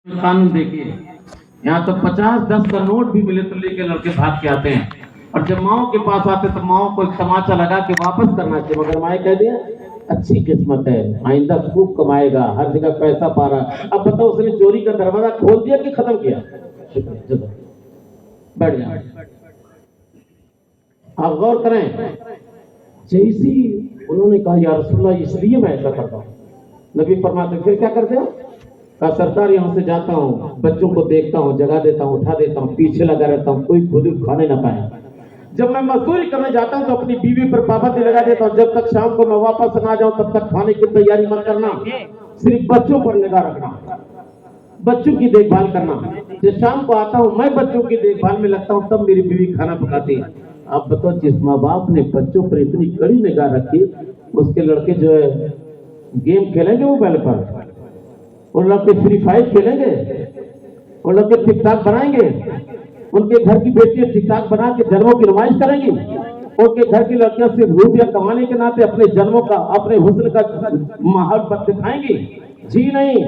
कानून देखिए, यहाँ तो 50-10 का नोट भी मिले तो लेके लड़के भाग के आते हैं, और जब माओ के पास आते तो माओ को एक तमाचा लगा के वापस करना चाहिए, मगर माए कह दिया अच्छी किस्मत है, आइंदा खूब कमाएगा, हर जगह पैसा पा रहा। अब बताओ उसने चोरी का दरवाजा खोल दिया कि खत्म किया? बैठ जाओ, आप गौर करें। जैसी उन्होंने कहा या रसूलल्लाह इसलिए मैं ऐसा करता हूँ, नबी फरमाते फिर क्या करते हो? कहा सरकार यहाँ से जाता हूँ, बच्चों को देखता हूँ, जगह देता हूँ, उठा देता हूँ, पीछे लगा रहता हूँ, कोई खुद खाने ना पाए। जब मैं मजदूरी करने जाता हूँ तो अपनी बीवी पर पाबंदी लगा देता हूँ, जब तक शाम को मैं वापस ना जाऊँ तब तक खाने की तैयारी मत करना, सिर्फ बच्चों पर निगाह रखना, बच्चों की देखभाल करना। जब शाम को आता हूँ मैं बच्चों की देखभाल में लगता हूँ, तब मेरी बीवी खाना पकाती है। आप बताओ, जिस माँ बाप ने बच्चों पर इतनी कड़ी निगाह रखी, उसके लड़के जो है गेम खेलेंगे मोबाइल पर, उन लोग के फ्री फायर खेलेंगे, उन लोग के टिकटॉक बनाएंगे, उनके घर की बेटियां टिकटॉक बना के जन्मों की नुमाइश करेंगी, उनके घर की लड़कियां सिर्फ रुपया कमाने के नाते अपने जन्मों का, अपने हुस्न का माहौल पर दिखाएंगी? जी नहीं,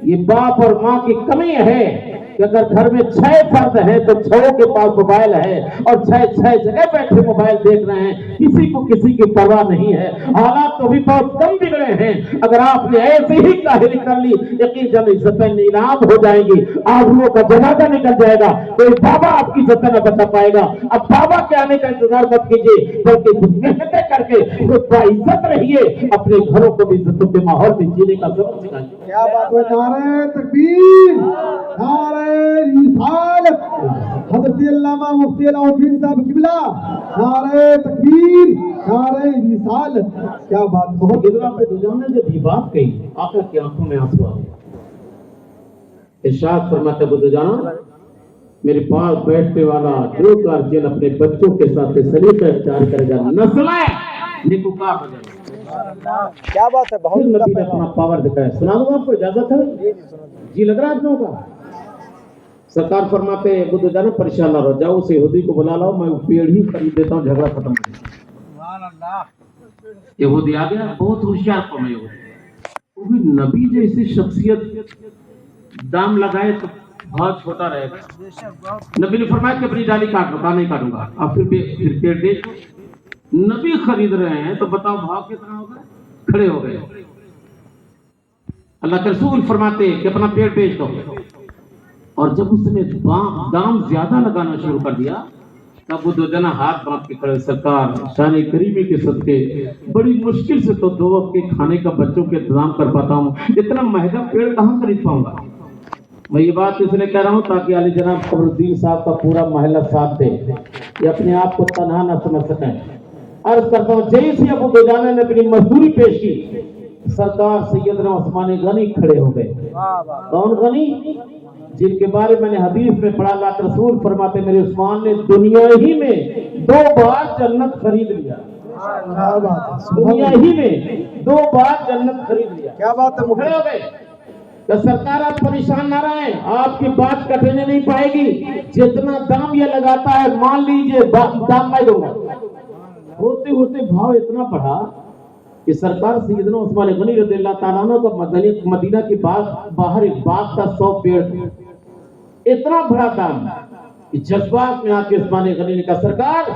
ये बाप और माँ की कमी है कि अगर घर में 6 फर्द हैं तो 6 के पास मोबाइल है और 6 जगह बैठे मोबाइल देख रहे हैं, किसी को किसी की परवाह नहीं है। हालात तो भी बहुत कम बिगड़े हैं, अगर आपने ऐसे ही काहिली कर ली, यकीनन इज्जतें नीलाम हो जाएंगी, आबरूओं का जनाजा निकल जाएगा, कोई बाबा आपकी इज्जत न बचा पाएगा। अब बाबा के आने का इंतजार मत कीजिए, बल्कि मेहनतें करके खुद इज्जत रहिए, अपने घरों को भी इज्जतों के माहौल में जीने का सबक सिखाइए। क्या बात है? नारे तकबीर, नारे रिसालत, हज़रत अल्लामा मुफ्ती अलौद्दीन साहब किबला, नारे तकबीर, नारे रिसालत। क्या बात, बहुत इतना पे दुनिया ने जब ये बात कही, आका की आंखों में आंसू आ गए। इरशाद फरमाते बुद्ध जाना, मेरे पास बैठने वाला जो गार्जियन अपने बच्चों के साथ सलीका इख्तियार करेगा, नस्ल निकुकार हो जाएगा। क्या बात है, बहुत नबी ने अपना पावर दिखाया। सुना दूं आपको, इजाजत है? जी लग रहा है आप लोगों का? सरकार फरमाते बुद्ध जाना परेशान ना रहो, जाओ उस यहूदी को बुला लाओ, मैं वो पेड़ ही खरीद देता हूँ, झगड़ा खत्म हो जाएगा। यहूदी आ गया, बहुत होशियार कौम है यहूदी, वो भी नबी जैसी शख्सियत, दाम लगाए तो बहुत छोटा रहेगा। नबी ने फरमाया कि अपनी डाली काट लो, कहा नहीं काटूंगा, आप फिर पेड़ बेच दो। नबी खरीद रहे हैं तो बताओ भाव कितना होगा? खड़े हो गए। अल्लाह के रसूल फरमाते कि अपना पेड़ बेच दो, और जब उसने दाम ज्यादा लगाना शुरू कर दिया, तब वो दो जना हाथ बांध के खड़े, सरकार शान करीमी के सदके बड़ी मुश्किल से तो 2 वक्त के खाने का बच्चों के इंतजाम कर पाता हूँ, इतना महंगा पेड़ कहाँ खरीद पाऊंगा? मैं ये बात इसलिए कह रहा हूँ ताकि अली जनाब कमरुद्दीन साहब का पूरा महल्ला साथ दे, ये अपने आप को तनहा न समझ सकें। अर्ज करता हूँ, जैसे अबू दुजाना ने अपनी मजदूरी पेश की, सरकार सैयदना उस्मान गनी खड़े हो गए। कौन गनी? जिनके बारे मैंने हदीस में पढ़ा, अल्लाह के रसूल फरमाते मेरे उस्मान ने दुनिया ही में 2 बार जन्नत खरीद लिया। दुनिया ही में 2 बार जन्नत खरीद लिया। क्या बात है, खड़े हो गए। तो सरकार आप परेशान ना रहे, आपकी बात कटने नहीं पाएगी, जितना दाम ये लगाता है मान लीजिए दाम मैं दूंगा। होते होते भाव इतना बढ़ा कि सरकार सैयदना उस्मान गनी रज़ियल्लाहु ताला अन्हु का मदीना के बाहर एक बाग था, 100 पेड़ थे, इतना बड़ा दाम कि जज्बात में आके उस्मान गनी ने कहा, सरकार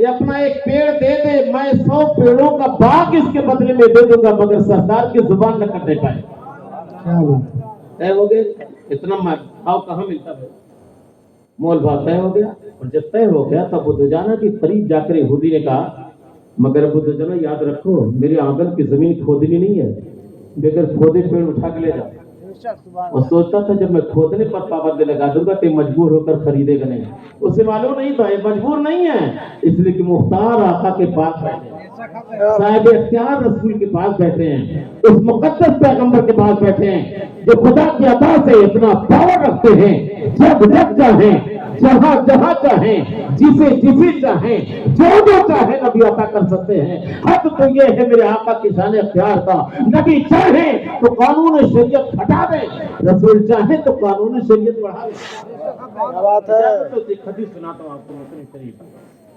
ये अपना एक पेड़ दे दे, मैं 100 पेड़ों का बाग इसके बदले में दे दूंगा, मगर सरकार की जुबान न करने पाए। तय हो गए, इतना भाव कहाँ मिलता है? मोल भाव तय हो गया, और जब तय हो गया तब बुद्ध जाना की करीब जाकर यहूदी ने कहा, मगर बुद्ध जाना याद रखो, मेरे आंगन की जमीन खोदनी नहीं है, बगैर खोदे पेड़ उठा के ले जाओ। और सोचता था जब मैं खोदने पर पाबंदी लगा दूंगा तो मजबूर होकर खरीदेगा नहीं, उसे मालूम नहीं था ये मजबूर नहीं है, इसलिए कि मुख्तार आका के पास बैठे हैं, साहिब इख्तियार रसूल के पास बैठे हैं, उस मुकद्दस पैगंबर के पास बैठे हैं जो खुदा की अता से इतना पावर रखते हैं, जब जब चाहें, जहां जहां चाहें, जिसे चाहें, जो चाहे नबी अता कर सकते हैं। हद तो ये है मेरे आका की शान इख्तियार का, नबी चाहे तो कानून शरीयत हटा दे, रसूल चाहे तो कानून शरीयत बढ़ा दे। क्या बात है? तो एक हदीस सुनाता हूं आपको मुस्लिम शरीफ,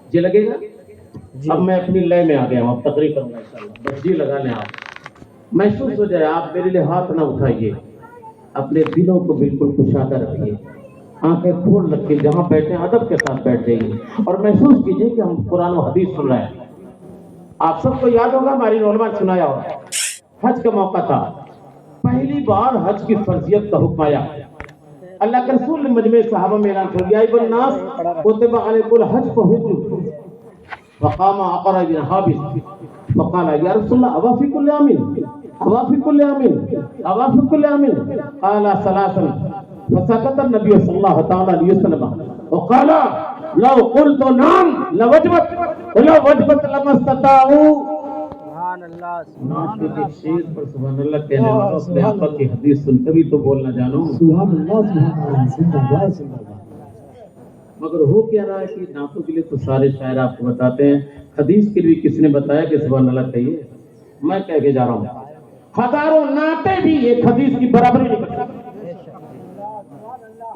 जी लगेगा? अब मैं अपनी लय में आ गया हूं, अब तकरीर करूंगा इंशाअल्लाह, बस जी लगा लें आप, महसूस हो जाए, आप मेरे लिए हाथ ना उठाइए, اپنے دلوں کو بالکل کشادہ رکھیے، آنکھیں کھول رکھ کے جہاں بیٹھے ادب کے ساتھ بیٹھ جائیے اور محسوس کیجیے کہ ہم قرآن و حدیث سن رہے ہیں۔ آپ سب کو یاد ہوگا، ہماری علماء نے سنایا ہوگا، حج کا موقع تھا، پہلی بار حج کی فرضیت کا حکم آیا۔ اللہ کے رسول نے مجمع صحابہ میں اعلان کر دیا، ایھا الناس کتب علیکم الحج فحجوا، فقام عقرہ بن حابس فقال یا رسول اللہ اوا فی کل عام اوا فی کل عام اوا فی کل عام قال ثلاثا فسكت النبي صلى الله تعالى عليه وسلم وقال لو قلت نعم لوجبت ولو وجبت لما استطاعوا۔ سبحان اللہ نعت کے شیر پر سبحان اللہ کہنے والوں اپنے آقا کی حدیث سن کر بھی تو بولنا جانو، سبحان اللہ سبحان اللہ زندہ باد زندہ باد۔ مگر ہو کیا رہا ہے کہ نعتوں کے لیے تو سارے شاعر آپ کو بتاتے ہیں، حدیث کے لیے کس نے بتایا کہ سبحان اللہ کہیے؟ میں کہہ کے جا رہا ہوں ہزاروں نعتیں بھی ایک حدیث کی برابری نہیں کرتی،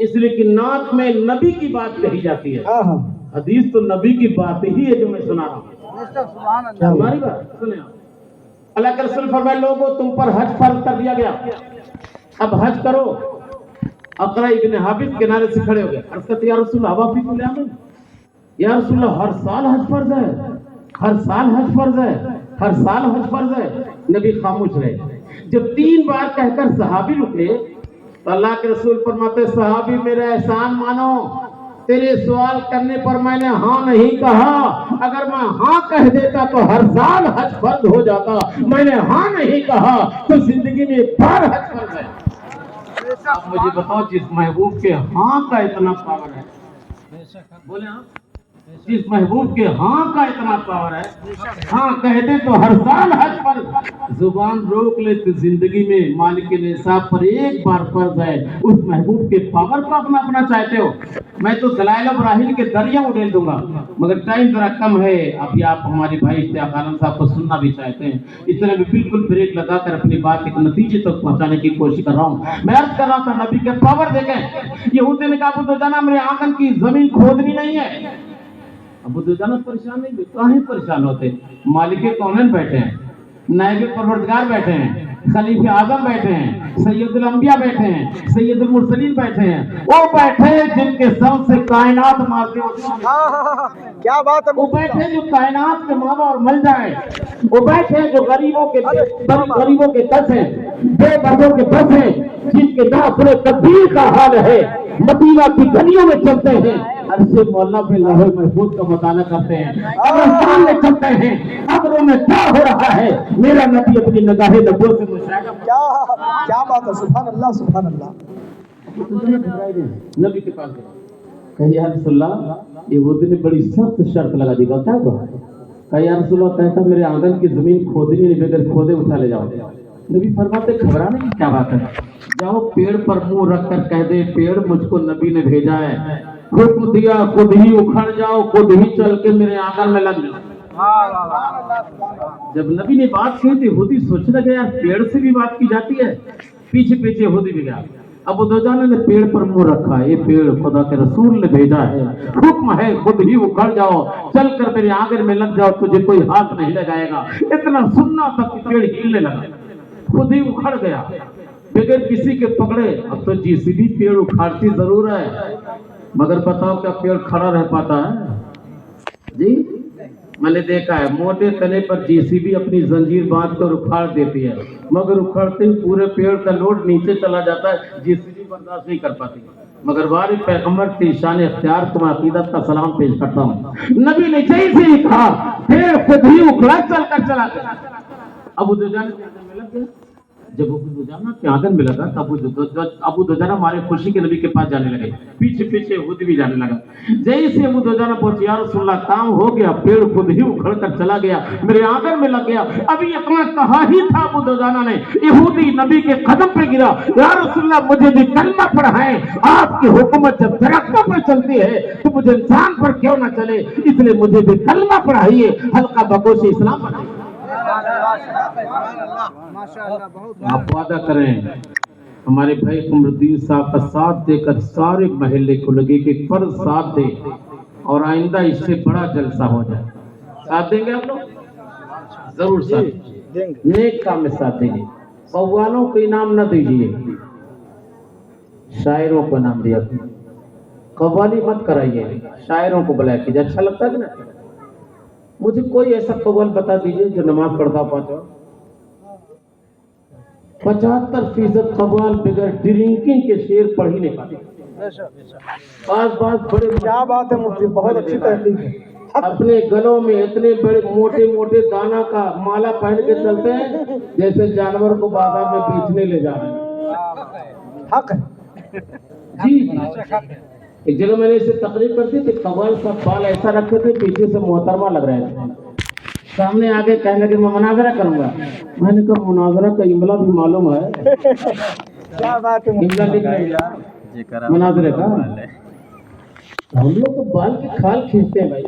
اس لیے کہ نعت میں نبی کی بات کہی جاتی ہے، ہاں ہاں حدیث تو نبی کی بات ہی ہے جو میں سنا رہا ہوں۔ سبحان اللہ ہماری بات سنیں آپ، اللہ کے رسول فرمائے لوگوں تم پر حج فرض کر دیا گیا، اب حج کرو۔ اقرا ابن حابس کنارے سے کھڑے ہو گئے، عرض کرتے یا رسول اللہ اوا فی کل عام، یا رسول اللہ ہر سال حج فرض ہے، ہر سال حج فرض ہے، ہر سال حج فرض ہے۔ نبی خاموش رہے، جب 3 بار کہہ کر صحابی رکے تو اللہ کے رسول فرماتے صحابی میرا احسان مانو، تیرے سوال کرنے پر میں نے ہاں نہیں کہا، اگر میں ہاں کہہ دیتا تو ہر سال حج فرض ہو جاتا، میں نے ہاں نہیں کہا تو زندگی میں ایک بار حج فرض ہے۔ اب مجھے بتاؤ جس محبوب کے ہاں کا اتنا پاور ہے، بولے ہاں، جس محبوب کے ہاں کا اتنا پاور ہے، ہاں کہہ دے تو ہر سال حج پر، زبان روک لے تو زندگی میں مالک نصاب پر ایک بار فرض ہے، اس محبوب کے پاور کو اپنا اپنا چاہتے ہو۔ میں تو دلائل و براہین کے دریا اڈیل دوں گا، مگر ٹائم ذرا کم ہے، ابھی آپ ہمارے بھائی اشتیاق عالم صاحب کو سننا بھی چاہتے ہیں، اس طرح میں بالکل بریک لگا کر اپنی بات ایک نتیجے تک پہنچانے کی کوشش کر رہا ہوں۔ میں عرض کر رہا تھا نبی کے پاور دیکھیں، یہودی نے کہا ابو دجانہ میرے آنگن کی زمین کھودنی نہیں ہے۔ ابو دجانہ پریشان نہیں، کاہیں پریشان ہوتے، مالک کونین بیٹھے ہیں، نائب پروردگار بیٹھے ہیں، خلیفہ اعظم بیٹھے ہیں، سید الانبیاء بیٹھے ہیں، سید المرسلین بیٹھے ہیں، وہ بیٹھے ہیں جن کے سر سے کائنات مارتے ہوتے ہیں، کیا بات ہے، وہ بیٹھے جو کائنات کے ماما اور مل جائیں، وہ بیٹھے جو غریبوں کے کس ہیں، بے بردوں کے بس ہیں، جن کے ناصر تدبیر کا حال ہے، مدینہ کی گلیوں میں چلتے ہیں، عرصے مولا پہ لوح محفوظ کا مطالعہ کرتے ہیں، قبرستان میں چلتے ہیں، قبروں میں کیا ہو رہا ہے میرا نبی اپنی نگاہ نبوت سے مشاہدہ کیا بات ہے، سبحان اللہ سبحان اللہ۔ نبی کے پاس گئے، کہا یا رسول اللہ، یہ وہ نے بڑی سخت شرط لگا دی، کیا ہوا؟ کہا یا رسول اللہ کہتا میرے آنگن کی زمین کھودنی نہیں، بغیر کھودے اٹھا لے جاؤ۔ نبی فرماتے گھبرانے کی کیا بات ہے، جاؤ پیڑ پر منہ رکھ کر کہہ دے پیڑ مجھ کو نبی نے بھیجا ہے، حکم دیا خود ہی اکھڑ جاؤ، خود ہی چل کے میرے آنگن میں لگ جاؤ۔ جب نبی نے بات کی تھی یہودی سوچنے لگے یار پیڑ سے بھی بات کی جاتی ہے، پیچھے پیچھے یہودی بھی گیا۔ ابو دجانہ نے پیڑ پر منہ رکھا، یہ پیڑ خدا کے رسول نے بھیجا ہے، حکم ہے خود ہی اکھڑ جاؤ، چل کر میرے آنگن میں لگ جاؤ، تجھے کوئی ہاتھ نہیں لگائے گا۔ اتنا سننا تھا کہ پیڑ ہلنے لگا، خود ہی اکھڑ گیا بغیر کسی کے پکڑے۔ اب تو جی سی بی پیڑ اکھاڑتی ضرور ہے، مگر بتاؤ کیا پیڑ کھڑا رہ پاتا ہے؟ جی میں نے دیکھا ہے موٹے تنے پر جی سی بی اپنی زنجیر باندھ کر اکھاڑ دیتی ہے، مگر اکھڑتے ہی پورے پیڑ کا لوڈ نیچے چلا جاتا ہے، جی سی بی برداشت نہیں کر پاتی۔ مگر بار پیغمبر کی شان اختیار کو میں عقیدت کا سلام پیش کرتا ہوں، نبی نے جیسے ہی کہا پیڑ خود ہی اکھڑا چل کر چلا گیا۔ ابو دجانہ کے آنگن میں لگ گیا۔ جب ابو دجانہ کے آنگن میں لگا تب ابو دجانہ ہمارے خوشی کے نبی کے پاس جانے لگے، پیچھے پیچھے خود بھی جانے لگا۔ جیسے ابو دجانہ پہنچے یا رسول اللہ کام ہو گیا، پیڑ خود ہی اکھڑ کر چلا گیا، میرے آنگن میں لگ گیا۔ ابھی اتنا کہا ہی تھا ابو دجانہ نے یہودی نبی کے قدم پہ گرا، یا رسول اللہ مجھے بھی کلمہ پڑھائیں، آپ کی حکومت جب درختوں پر چلتی ہے تو مجھے انسان پر کیوں نہ چلے، اس لیے مجھے بھی کلمہ پڑھائیے، حلقہ بگوش اسلام بنائیے۔ آپ وعدہ کریں ہمارے بھائی قمر الدین صاحب کا ساتھ دے کر سارے محلے کو لگے کہ فرض ساتھ دے اور آئندہ اس سے بڑا جلسہ ہو جائے۔ ساتھ دیں گے آپ لوگ؟ ضرور ساتھ، نیک کام میں ساتھ دیں گے، قوالوں کو انعام نہ دیجیے، शायरों को नाम दिया, कव्वाली मत कराइए, शायरों को बुलाया कीजिए। अच्छा लगता है कि ना? मुझे कोई ऐसा कव्वाल बता दीजिए जो नमाज पढ़ता पाता। 75% कव्वाल बगैर ड्रिंकिंग के शेर पढ़ ही नहीं पाते। बात बड़े क्या बात है मुफ्ती, बहुत अच्छी तहकीक है। अपने गलों में इतने बड़े मोटे मोटे दाना का माला पहन के चलते हैं जैसे जानवर को बाजार में बेचने ले जा रहे हैं। हक है। जी एक जगह मैंने इसे तकलीफ कर दी थी, कव्वाल का बाल ऐसा रखे थे पीछे से मोहतरमा लग रहे थे। सामने आगे कहने लगे मैं मुनाजरा करूंगा। मैंने कहा मुनाजरा का इमला भी मालूम है? क्या बात है इमला लिख रहे मुनाजरे का। हम लोग तो बाल की खाल खींचते हैं भाई।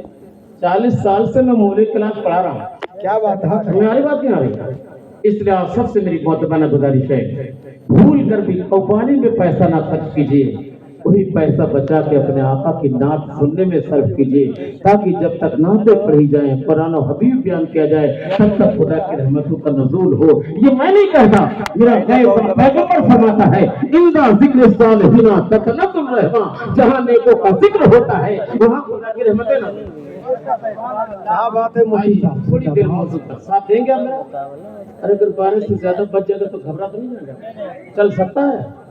40 साल से मैं मौलिक क्लास पढ़ा रहा हूँ। क्या बात है, हक है। तुम्हारी बात नहीं आ रही? इसलिए आप सबसे मेरी मोहतबाना गुजारिश है, भूल कर भी कव्वाली में पैसा ना खर्च कीजिए, वही पैसा बचा के अपने आका की नात सुनने में सर्फ कीजिए, ताकि जब तक नातें पढ़ी जाएं, कुरान और हबीब बयान किया जाए, तब तक खुदा की रहमतों का नज़ूल हो। ये मैं नहीं कहता, मेरा पैगंबर फरमाता है, इंदा जिक्र सालिहीना ततनज़्ज़ुल रहमा, जहां नेकों का जिक्र होता है वहां खुदा की रहमतें नाज़िल होती हैं। क्या बात है मुफ्ती साहब। थोड़ी देर मौजूद का साथ देंगे आप मेरा? अरे अगर 12 से ज्यादा बच जाएगा तो घबरा तो नहीं जाएगा? चल सकता है।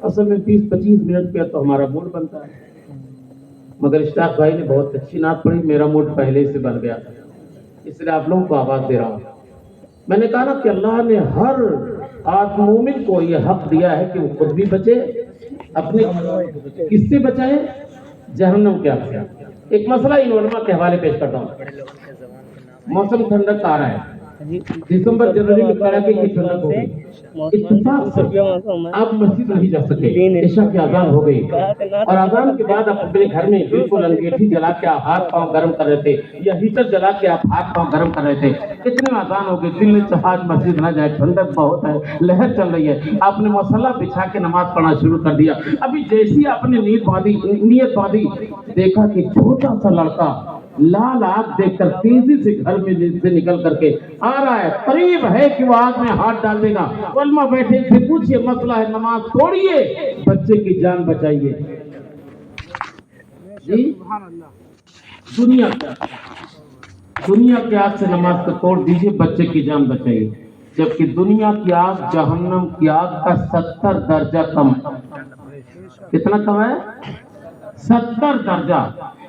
असल में 20-25 मिनट पे तो हमारा मूड बनता है, मगर इश्ताक भाई ने बहुत अच्छी नात पढ़ी, मेरा मूड पहले से बन गया था, इसलिए आप लोगों को आवाज दे रहा हूँ। मैंने कहा ना कि अल्लाह ने हर आत्मोमिन को ये हक दिया है कि वो खुद भी बचे, अपने किससे बचाए? जहन्नम के आग से। एक मसला इन उलमा के हवाले पेश करता हूँ। मौसम ठंडक आ रहा है, दिसंबर जनवरी में कड़ाके की ठंडक हो गई। इत्तेफाक से आप मस्जिद नहीं जा सके, ईशा की अजान हो गई और अजान के बाद आप अपने घर में बिल्कुल अंगीठी जला के आप हाथ पांव गर्म कर रहे थे या हीटर जला के आप हाथ पांव गर्म कर रहे थे। इतने अजान हो गए, दिल ने चाहा आज मस्जिद न जाए, ठंडक बहुत है, लहर चल रही है। आपने मसल्ला बिछा के नमाज पढ़ना शुरू कर दिया। अभी जैसी आपने नीयत बांधी, देखा कि छोटा सा लड़का लाल आग देखकर तेजी से घर में से निकल करके आ रहा है, करीब है कि वो आग में हाथ डाल देगा। उलमा बैठे थे, पूछिए मसला है, नमाज तोड़िए, बच्चे की जान बचाइए। जी दुनिया की आग से नमाज को तोड़ दीजिए, बच्चे की जान बचाइए, जबकि दुनिया की आग जहन्नम की आग का 70 दर्जा कम है। कितना कम है? 70 दर्जा,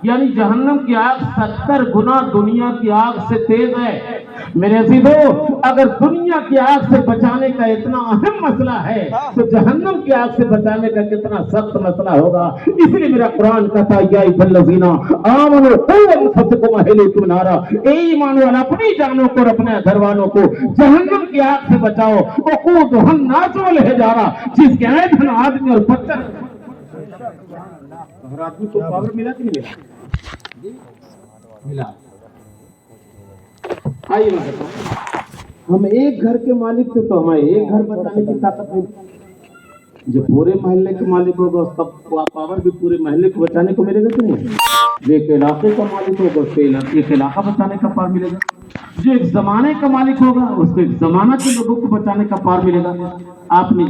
यानी जहन्नम की आग 70 गुना दुनिया की आग से तेज है। मेरे अज़ीज़ों, अगर दुनिया की आग से बचाने का इतना अहम मसला है तो जहन्नम की आग से बचाने का कितना सख्त मसला होगा। इसलिए मेरा कुरान कहता है या अय्युहल्लज़ीना आमनू क़ू अनफुसकुम व अहलीकुम नारा, ए ईमान वालों अपनी जानों को और अपने घर वालों को जहन्नम की आग से बचाओ। वक़ूदुहन नास वल हिजारा, जिसके ईंधन आदमी और पत्थर। हर आदमी को पावर मिला कि नहीं मिला? आइए मैं बताऊं, हम एक घर के मालिक थे तो हमें एक घर बचाने की ताकत नहीं। जो पूरे मोहल्ले के मालिक होगा उसका पावर भी पूरे मोहल्ले को बचाने को मिलेगा कि नहीं? जो एक इलाके का मालिक होगा उसको एक इलाका बचाने का पावर मिलेगा। जो एक जमाने का मालिक होगा उसको एक जमाना के लोगों को बचाने का पावर मिलेगा। आपने